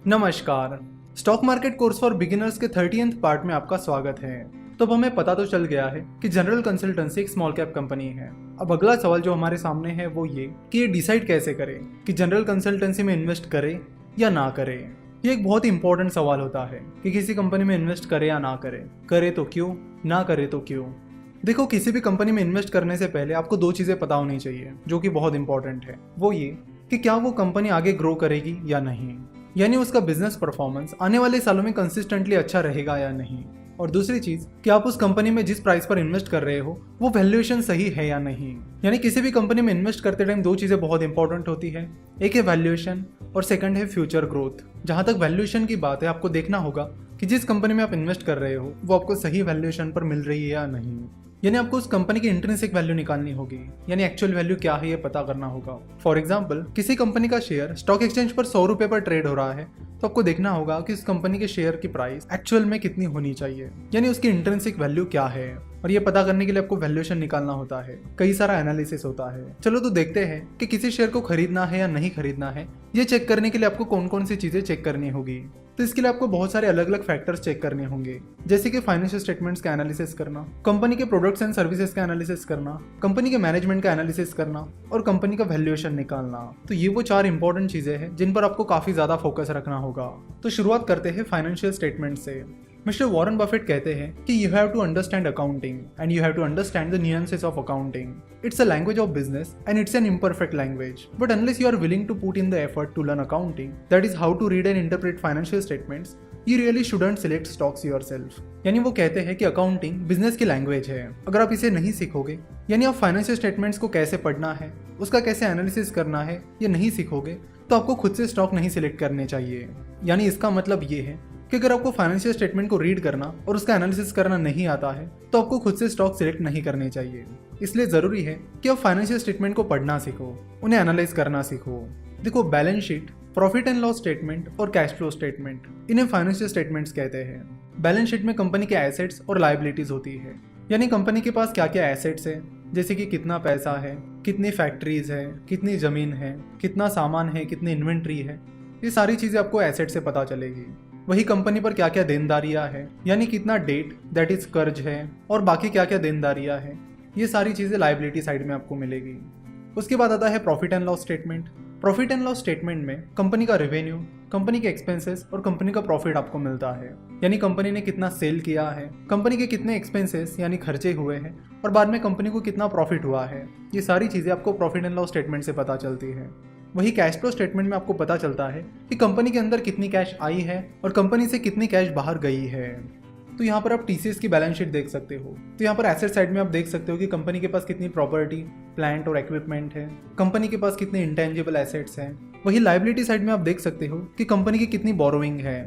नमस्कार। Stock market course for beginners के 30th part में आपका स्वागत है। तो अब हमें पता तो चल गया है कि जनरल कंसल्टेंसी एक स्मॉल कैप कंपनी है। अब अगला सवाल जो हमारे सामने है वो ये कि ये डिसाइड कैसे करें कि जनरल कंसल्टेंसी में इन्वेस्ट करें या ना करें। ये एक बहुत ही इंपॉर्टेंट सवाल होता है कि किसी कंपनी में इन्वेस्ट करें या ना करें, करे तो क्यों, ना करे तो क्यों। देखो, किसी भी कंपनी में इन्वेस्ट करने से पहले आपको दो चीज़ें पता होनी चाहिए जो कि बहुत इंपॉर्टेंट है। वो ये कि क्या वो कंपनी आगे ग्रो करेगी या नहीं, यानी उसका बिजनेस परफॉर्मेंस आने वाले सालों में कंसिस्टेंटली अच्छा रहेगा या नहीं। और दूसरी चीज कि आप उस कंपनी में जिस प्राइस पर इन्वेस्ट कर रहे हो वो वैल्यूएशन सही है या नहीं। यानी किसी भी कंपनी में इन्वेस्ट करते टाइम दो चीजें बहुत इंपॉर्टेंट होती है, एक है वैल्यूएशन और सेकंड है फ्यूचर ग्रोथ। जहां तक वैल्यूएशन की बात है, आपको देखना होगा कि जिस कंपनी में आप इन्वेस्ट कर रहे हो वो आपको सही वैल्यूएशन पर मिल रही है या नहीं। यानी आपको उस कंपनी की इंट्रिंसिक वैल्यू निकालनी होगी, यानी एक्चुअल वैल्यू क्या है ये पता करना होगा। फॉर एग्जांपल, किसी कंपनी का शेयर स्टॉक एक्सचेंज पर 100 रुपए पर ट्रेड हो रहा है तो आपको देखना होगा कि उस कंपनी के शेयर की प्राइस एक्चुअल में कितनी होनी चाहिए, यानी उसकी इंट्रिंसिक वैल्यू क्या है। और ये पता करने के लिए आपको वैल्यूएशन निकालना होता है, कई सारा एनालिसिस होता है। चलो तो देखते हैं कि किसी शेयर को खरीदना है या नहीं खरीदना है। ये चेक करने के लिए आपको कौन कौन सी चीजें चेक करनी होगी। तो इसके लिए आपको बहुत सारे अलग अलग फैक्टर्स चेक करने होंगे, जैसे कि फाइनेंशियल स्टेटमेंट्स का एनालिसिस करना, कंपनी के प्रोडक्ट्स एंड सर्विसेज का एनालिसिस करना, कंपनी के मैनेजमेंट का एनालिसिस करना और कंपनी का वैल्यूएशन निकालना। तो ये वो चार इंपॉर्टेंट चीजें हैं जिन पर आपको काफी ज्यादा फोकस रखना होगा। तो शुरुआत करते हैं फाइनेंशियल स्टेटमेंट से। मिस्टर वॉरेन बफेट कहते हैं कि you have to understand accounting and you have to understand the nuances of accounting. It's a language of business and it's an imperfect language. But unless you are willing to put in the effort to learn accounting, that is how to read and interpret financial statements, you really shouldn't select stocks yourself. यानी वो कहते हैं कि accounting business की language है। अगर आप इसे नहीं सीखोगे, यानी आप फाइनेंशियल स्टेटमेंट्स को कैसे पढ़ना है, उसका कैसे एनालिसिस करना है, ये नहीं सीखोगे तो आपको खुद से स्टॉक नहीं सिलेक्ट करने चाहिए। यानी इसका मतलब ये है कि अगर आपको फाइनेंशियल स्टेटमेंट को रीड करना और उसका एनालिसिस करना नहीं आता है तो आपको खुद से स्टॉक सिलेक्ट नहीं करने चाहिए। इसलिए जरूरी है कि आप फाइनेंशियल स्टेटमेंट को पढ़ना सीखो, उन्हें एनालाइज करना सीखो। देखो, balance sheet, profit and loss statement और कैश फ्लो स्टेटमेंट, इन्हें फाइनेंशियल स्टेटमेंट्स कहते हैं। बैलेंस शीट में कंपनी के एसेट्स और लायबिलिटीज होती है, यानी कंपनी के पास क्या क्या एसेट्स है, जैसे कि कितना पैसा है, कितनी फैक्ट्रीज है, कितनी जमीन है, कितना सामान है, कितनी इन्वेंट्री है। ये सारी चीजें आपको एसेट से पता चलेगी। वही कंपनी पर क्या क्या देनदारियां है, यानी कितना डेट दैट इज कर्ज है और बाकी क्या क्या देनदारियां है, ये सारी चीजें लायबिलिटी साइड में आपको मिलेगी। उसके बाद आता है profit and loss statement. Profit and loss statement में कंपनी का रेवेन्यू, कंपनी के एक्सपेंसेस और कंपनी का प्रॉफिट आपको मिलता है, यानी कंपनी ने कितना सेल किया है, कंपनी के कितने एक्सपेंसेस यानी खर्चे हुए हैं और बाद में कंपनी को कितना प्रॉफिट हुआ है। ये सारी चीजें आपको प्रॉफिट एंड लॉस स्टेटमेंट से पता चलती है। वही कैश फ्लो स्टेटमेंट में आपको पता चलता है कि कंपनी के अंदर कितनी कैश आई है और कंपनी से कितनी कैश बाहर गई है। तो यहाँ पर आप टीसीएस की बैलेंस शीट देख सकते हो। तो यहाँ पर एसेट साइड में आप देख सकते हो कि कंपनी के पास कितनी प्रॉपर्टी, प्लांट और इक्विपमेंट है, कंपनी के पास कितने इंटेंजिबल एसेट्स हैं। वही लायबिलिटी साइड में आप देख सकते हो कि कंपनी की कितनी बोरोइंग है।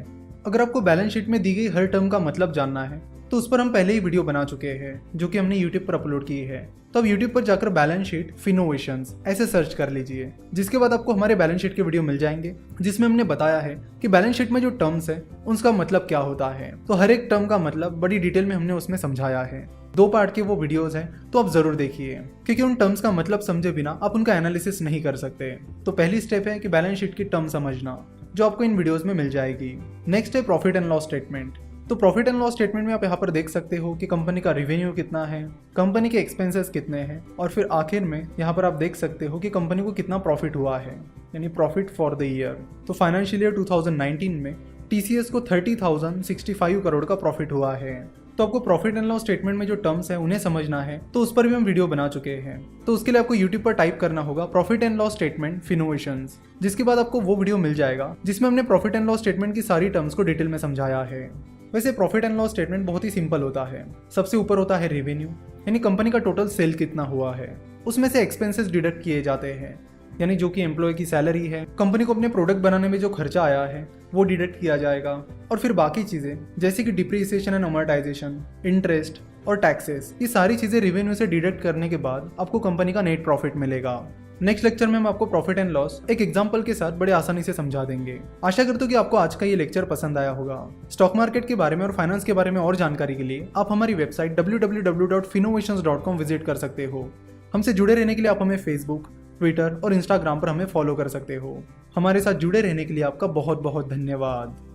अगर आपको बैलेंस शीट में दी गई हर टर्म का मतलब जानना है तो उस पर हम पहले ही वीडियो बना चुके हैं जो कि हमने यूट्यूब पर अपलोड की है। तो अब यूट्यूब पर जाकर बैलेंस शीट फिनोवेशंस ऐसे सर्च कर लीजिए, जिसके बाद आपको हमारे बैलेंस शीट के वीडियो मिल जाएंगे जिसमें हमने बताया है कि बैलेंस शीट में जो टर्म्स है उसका मतलब क्या होता है। तो हर एक टर्म का मतलब बड़ी डिटेल में हमने उसमें समझाया है। 2 पार्ट के वो वीडियोस हैं, तो आप जरूर देखिए, क्योंकि उन टर्म्स का मतलब समझे बिना आप उनका एनालिसिस नहीं कर सकते। तो पहली स्टेप है कि बैलेंस शीट की टर्म समझना, जो आपको इन वीडियोस में मिल जाएगी। नेक्स्ट है प्रॉफिट एंड लॉस स्टेटमेंट। तो प्रॉफिट एंड लॉस स्टेटमेंट में आप यहाँ पर देख सकते हो कि कंपनी का रेवेन्यू कितना है, कंपनी के एक्सपेंसेस कितने हैं और फिर आखिर में यहाँ पर आप देख सकते हो कि कंपनी को कितना प्रॉफिट हुआ है, यानी प्रॉफिट फॉर द ईयर। तो फाइनेंशियल ईयर 2019 में टीसीएस को 30,065 करोड़ का प्रॉफिट हुआ है। तो आपको प्रॉफिट एंड लॉस स्टेटमेंट में जो टर्म्स है उन्हें समझना है, तो उस पर भी हम वीडियो बना चुके हैं। तो उसके लिए आपको यूट्यूब पर टाइप करना होगा profit and loss statement Finnovations, जिसके बाद आपको वो वीडियो मिल जाएगा जिसमें हमने प्रॉफिट एंड लॉस स्टेटमेंट की सारी टर्म्स को डिटेल में समझाया है। वैसे प्रॉफिट एंड लॉस स्टेटमेंट बहुत ही सिंपल होता है। सबसे ऊपर होता है रेवेन्यू, यानी कंपनी का टोटल सेल कितना हुआ है, उसमें से एक्सपेंसेस डिडक्ट किए जाते हैं, यानी जो कि एम्प्लॉय की सैलरी है, कंपनी को अपने प्रोडक्ट बनाने में जो खर्चा आया है वो डिडक्ट किया जाएगा, और फिर बाकी चीजें जैसे कि डिप्रिसिएशन एंड अमोर्टाइजेशन, इंटरेस्ट और टैक्सेस, ये सारी चीजें रेवेन्यू से डिडक्ट करने के बाद आपको कंपनी का नेट प्रॉफिट मिलेगा। नेक्स्ट लेक्चर में हम आपको प्रॉफिट एंड लॉस एक एग्जांपल के साथ बड़े आसानी से समझा देंगे। आशा करता हूं कि आपको आज का ये लेक्चर पसंद आया होगा। स्टॉक मार्केट के बारे में और फाइनेंस के बारे में और जानकारी के लिए आप हमारी वेबसाइट www.finnovations.com विजिट कर सकते हो। हमसे जुड़े रहने के लिए आप हमें फेसबुक, ट्विटर और इंस्टाग्राम पर हमें फॉलो कर सकते हो। हमारे साथ जुड़े रहने के लिए आपका बहुत बहुत धन्यवाद।